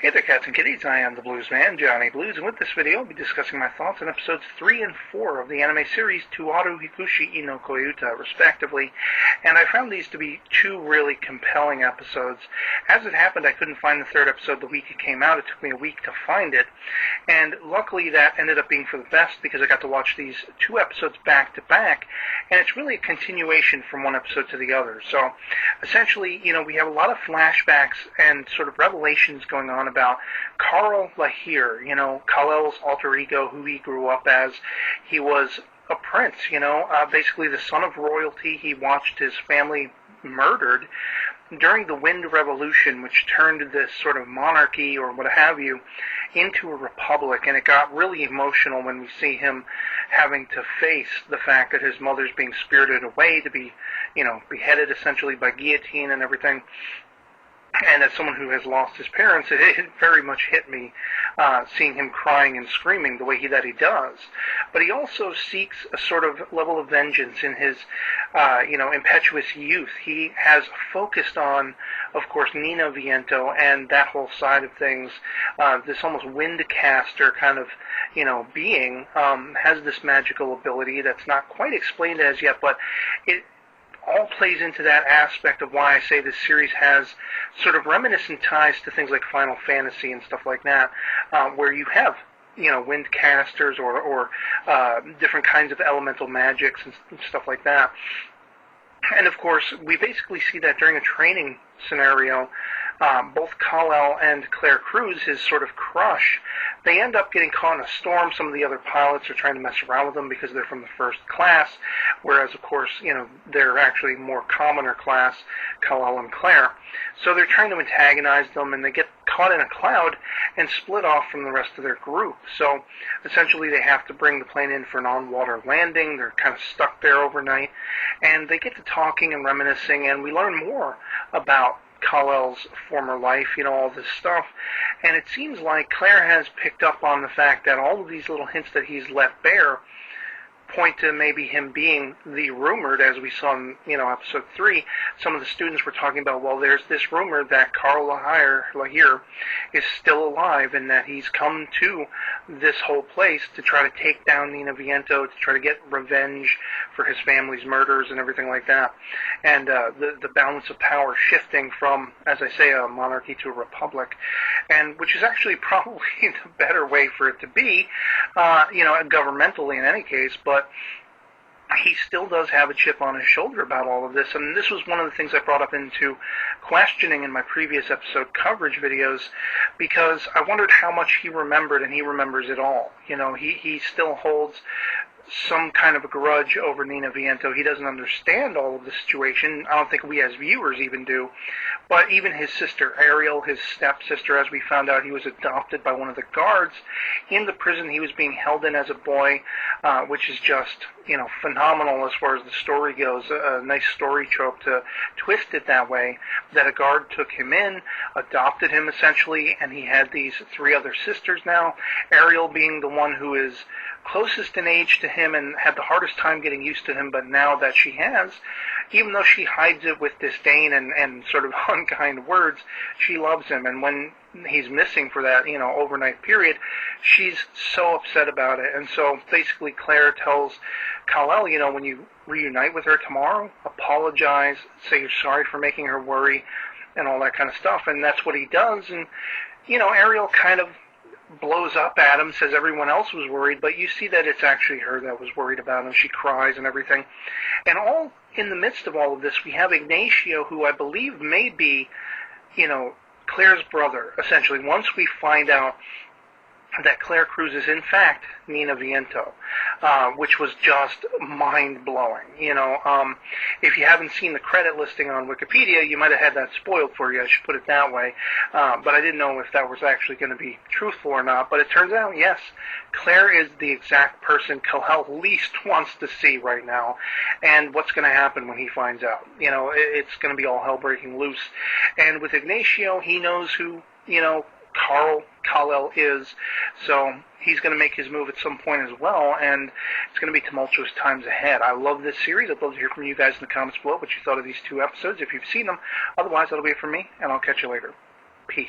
Hey there, cats and kitties. I am the Blues Man, Johnny Blues, and with this video, I'll be discussing my thoughts on episodes 3 and 4 of the anime series Towaru Hikushi no Koyuta, respectively. And I found these to be two really compelling episodes. As it happened, I couldn't find the third episode the week it came out. It took me a week to find it. And luckily, that ended up being for the best because I got to watch these two episodes back to back. And it's really a continuation from one episode to the other. So, essentially, we have a lot of flashbacks and sort of revelations going on about Carl Lahir, Kal-El's alter ego, who he grew up as. He was a prince, basically the son of royalty. He watched his family murdered during the Wind Revolution, which turned this sort of monarchy, or what have you, into a republic, and it got really emotional when we see him having to face the fact that his mother's being spirited away to be, beheaded essentially by guillotine and everything. And as someone who has lost his parents, it very much hit me seeing him crying and screaming the way that he does. But he also seeks a sort of level of vengeance in his, impetuous youth. He has focused on, of course, Nina Viento and that whole side of things. This almost windcaster kind of, being has this magical ability that's not quite explained as yet, but it all plays into that aspect of why I say this series has sort of reminiscent ties to things like Final Fantasy and stuff like that, where you have, windcasters or different kinds of elemental magics and stuff like that. And of course, we basically see that during a training scenario, both Kal-El and Claire Cruz, his sort of crush, they end up getting caught in a storm. Some of the other pilots are trying to mess around with them because they're from the first class, whereas, of course, they're actually more commoner class, Kal-El and Claire. So they're trying to antagonize them, and they get caught in a cloud and split off from the rest of their group. So essentially they have to bring the plane in for an on-water landing. They're kind of stuck there overnight, and they get to talking and reminiscing, and we learn more about Kal-El's former life, all this stuff. And it seems like Claire has picked up on the fact that all of these little hints that he's let bare point to maybe him being the rumored, as we saw in, episode 3. Some of the students were talking about, well, there's this rumor that Carl Lahir is still alive and that he's come to this whole place to try to take down Nina Viento, to try to get revenge for his family's murders and everything like that. And the balance of power shifting from, as I say, a monarchy to a republic, and which is actually probably the better way for it to be, governmentally in any case, but he still does have a chip on his shoulder about all of this, and this was one of the things I brought up into questioning in my previous episode coverage videos, because I wondered how much he remembered, and he remembers it all. He still holds some kind of a grudge over Nina Viento. He doesn't understand all of the situation. I don't think we as viewers even do. But even his sister Ariel, his stepsister, as we found out, he was adopted by one of the guards in the prison he was being held in as a boy, which is just, phenomenal as far as the story goes. A nice story trope to twist it that way, that a guard took him in, adopted him essentially, and he had these 3 other sisters now, Ariel being the one who is closest in age to him and had the hardest time getting used to him, but now that she has, even though she hides it with disdain and sort of unkind words, she loves him, and when he's missing for that, overnight period, she's so upset about it. And so basically Claire tells Kal-El, when you reunite with her tomorrow, apologize, say you're sorry for making her worry, and all that kind of stuff, and that's what he does. And, Ariel kind of blows up at him, says everyone else was worried, but you see that it's actually her that was worried about him. She cries and everything. And all in the midst of all of this, we have Ignacio, who I believe may be, Claire's brother, essentially, once we find out that Claire Cruz is in fact Nina Viento, which was just mind-blowing. If you haven't seen the credit listing on Wikipedia, you might have had that spoiled for you, I should put it that way. But I didn't know if that was actually going to be truthful or not. But it turns out, yes, Claire is the exact person Kal-El least wants to see right now. And what's going to happen when he finds out? It's going to be all hell breaking loose. And with Ignacio, he knows who, Kal-El is, so he's going to make his move at some point as well, and it's going to be tumultuous times ahead. I love this series. I'd love to hear from you guys in the comments below what you thought of these 2 episodes, if you've seen them. Otherwise, that'll be it from me, and I'll catch you later. Peace.